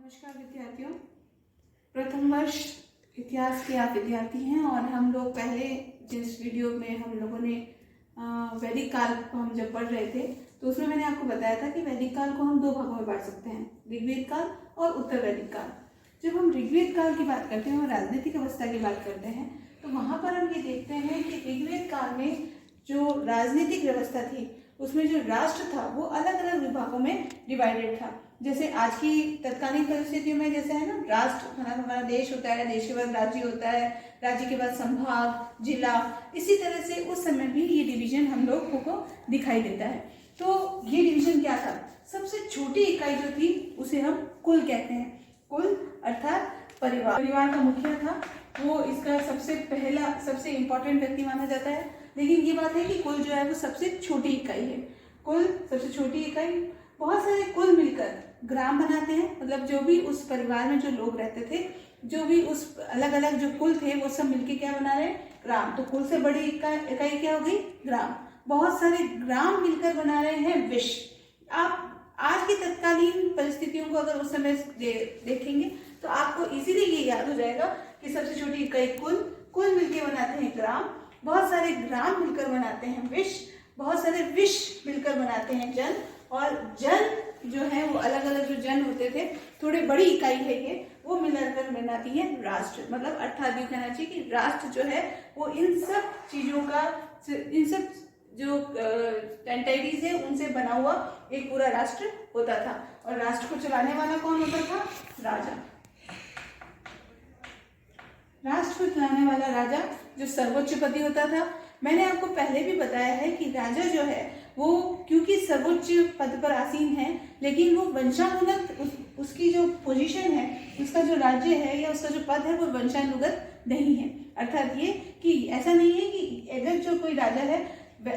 नमस्कार विद्यार्थियों, प्रथम वर्ष इतिहास के आप विद्यार्थी हैं और हम लोग पहले जिस वीडियो में हम लोगों ने वैदिक काल को हम जब पढ़ रहे थे तो उसमें मैंने आपको बताया था कि वैदिक काल को हम दो भागों में बांट सकते हैं, ऋग्वेद काल और उत्तर वैदिक काल। जब हम ऋग्वेद काल की बात करते हैं और राजनीतिक अवस्था की बात करते हैं तो वहाँ पर हम ये देखते हैं कि ऋग्वेद काल में जो राजनीतिक व्यवस्था थी उसमें जो राष्ट्र था वो अलग अलग विभागों में डिवाइडेड था। जैसे आज की तत्कालीन परिस्थितियों में जैसे है ना, राष्ट्र हमारा देश होता है, देश के बाद राज्य होता है, राज्य के बाद संभाग, जिला, इसी तरह से उस समय भी ये डिवीजन हम लोगों को दिखाई देता है। तो ये डिवीजन क्या था? सबसे छोटी इकाई जो थी उसे हम कुल कहते हैं। कुल अर्थात परिवार का मुखिया था, वो इसका सबसे इम्पोर्टेंट व्यक्ति माना जाता है। लेकिन ये बात है कि कुल जो है वो सबसे छोटी इकाई है। कुल सबसे छोटी इकाई, बहुत सारे कुल मिलकर ग्राम बनाते हैं। मतलब जो भी उस परिवार में जो लोग रहते थे, जो भी उस अलग अलग जो कुल थे, वो सब मिलके क्या बना रहे हैं? ग्राम। तो कुल से बड़ी इकाई क्या हो गई? ग्राम। बहुत सारे ग्राम मिलकर बना रहे हैं विश्व। आप आज की तत्कालीन परिस्थितियों को अगर उस समय देखेंगे तो आपको इजीली ये याद हो जाएगा कि सबसे छोटी इकाई कुल मिलके बनाते हैं ग्राम, बहुत सारे ग्राम मिलकर बनाते हैं विश्व, बहुत सारे विश्व मिलकर बनाते हैं जन, और जन जो है वो अलग अलग जो जन होते थे, थोड़ी बड़ी इकाई है ये, वो मिलकर बनाती है राष्ट्र। मतलब अर्थात ये कहना चाहिए कि राष्ट्र जो है वो इन सब चीजों का, इन सब जो एंटिटीज है उनसे बना हुआ एक पूरा राष्ट्र होता था। और राष्ट्र को चलाने वाला कौन होता था? राजा। राष्ट्र को चलाने वाला राजा जो सर्वोच्च पति होता था। मैंने आपको पहले भी बताया है कि राजा जो है वो क्योंकि सर्वोच्च पद पर आसीन है, लेकिन वो वंशानुगत उसकी जो पोजीशन है, उसका जो राज्य है या उसका जो पद है वो वंशानुगत नहीं है। अर्थात ये कि ऐसा नहीं है कि अगर जो कोई राजा है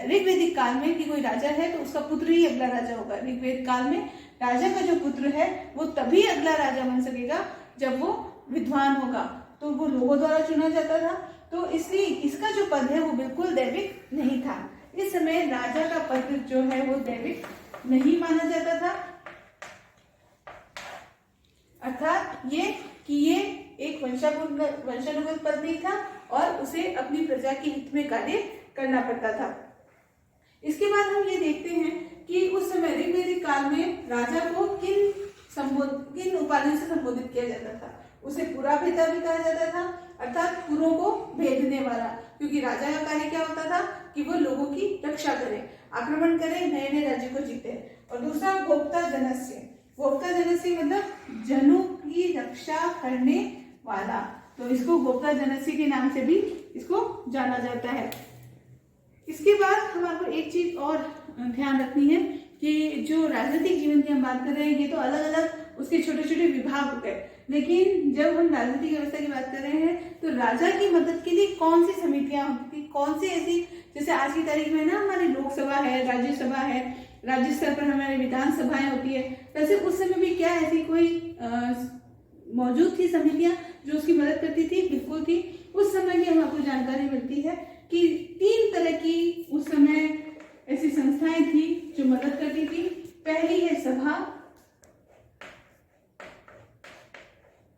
ऋग्वेदिक काल में कि कोई राजा है तो उसका पुत्र ही अगला राजा होगा। ऋग्वेद काल में राजा का जो पुत्र है वो तभी अगला राजा बन सकेगा जब वो विद्वान होगा, तो वो लोगों द्वारा चुना जाता था। तो इसलिए इसका जो पद है वो बिल्कुल दैविक नहीं था। इस समय राजा का पद जो है वो दैविक नहीं माना जाता था। अर्थात ये कि ये एक वंशानुगत पद नहीं था और उसे अपनी प्रजा के हित में कार्य करना पड़ता था। इसके बाद हम ये देखते हैं कि उस समय ऋग्वेदिक काल में राजा को किन उपाधियों से संबोधित किया जाता था? उसे पुरा भेदा भी कहा जाता था, अर्थात पुरों को भेदने वाला, क्योंकि राजा का कार्य क्या होता था कि वो लोगों की रक्षा करे, आक्रमण करे, नए नए राज्य को जीते। और दूसरा गोप्ता जनस्य। गोप्ता जनस्य मतलब जनों की रक्षा करने वाला, तो इसको गोप्ता जनस्य के नाम से भी इसको जाना जाता है। इसके बाद हमारे को एक चीज और ध्यान रखनी है कि जो राजनीतिक जीवन की हम बात कर रहे हैं, ये तो अलग अलग उसके छोटे छोटे विभाग होते हैं, लेकिन जब हम राजनीतिक व्यवस्था की बात कर रहे हैं तो राजा की मदद के लिए कौन सी समितियां होती थी, कौन सी ऐसी, जैसे आज की तारीख में ना हमारी लोकसभा है, राज्यसभा है, राज्य स्तर पर हमारी विधानसभाएं होती है, वैसे उस समय भी क्या ऐसी कोई मौजूद थी समितियां जो उसकी मदद करती थी? बिल्कुल थी। उस समय की हमको जानकारी मिलती है कि 3 तरह की उस समय ऐसी संस्थाएं थी जो मदद करती थी। पहली है सभा,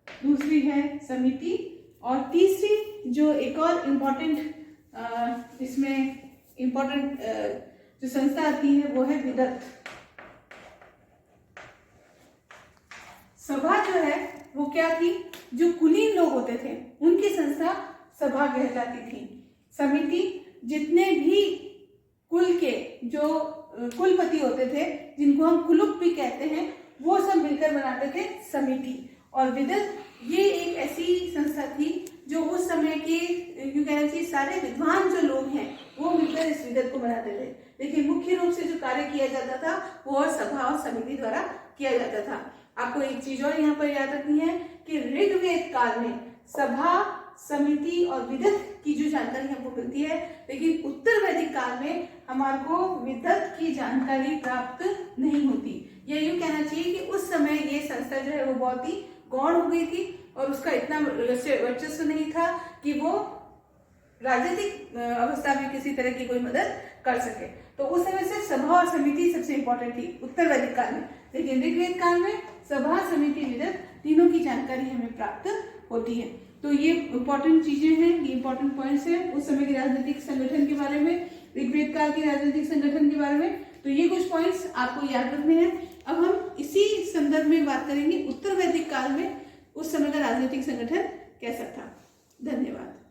दूसरी है समिति, और तीसरी जो एक और इसमें इम्पोर्टेंट जो संस्था आती है वो है विदत। सभा जो है वो क्या थी? जो कुलीन लोग होते थे उनकी संस्था सभा कहलाती थी। समिति जितने भी कुल के जो कुलपति होते थे, जिनको हम कुलुप भी कहते हैं, वो सब मिलकर बनाते थे समिति। और विदत ये एक ऐसी संस्था थी जो उस समय के यूं कहना चाहिए सारे विद्वान जो लोग हैं वो मिलकर इस विदत को बनाते थे। लेकिन मुख्य रूप से जो कार्य किया जाता था वो और सभा और समिति द्वारा किया जाता था। आपको एक चीज और यहाँ पर याद रखनी है कि ऋग्वेद काल में सभा, समिति और विदत की जो जानकारी हमको मिलती है, लेकिन उत्तर वैदिक काल में हमारे को विदत की जानकारी प्राप्त नहीं होती। ये यूं कहना चाहिए कि उस समय ये संस्था जो है वो बहुत ही गौण हो गई थी और उसका इतना वर्चस्व नहीं था कि वो राजनीतिक अवस्था में किसी तरह की कोई मदद कर सके। तो उस समय से सभा और समिति सबसे इंपॉर्टेंट थी उत्तर वैदिक काल में। लेकिन ऋग्वेद काल में सभा, समिति, विदत जानकारी हमें प्राप्त होती है। तो ये इम्पोर्टेंट चीजें हैं, ये इम्पोर्टेंट पॉइंट्स हैं उस समय के राजनीतिक संगठन के बारे में, ऋग्वेद काल के राजनीतिक संगठन के बारे में। तो ये कुछ पॉइंट्स आपको याद रखने हैं। अब हम इसी संदर्भ में बात करेंगे उत्तर वैदिक काल में उस समय का राजनीतिक संगठन कैसा था। धन्यवाद।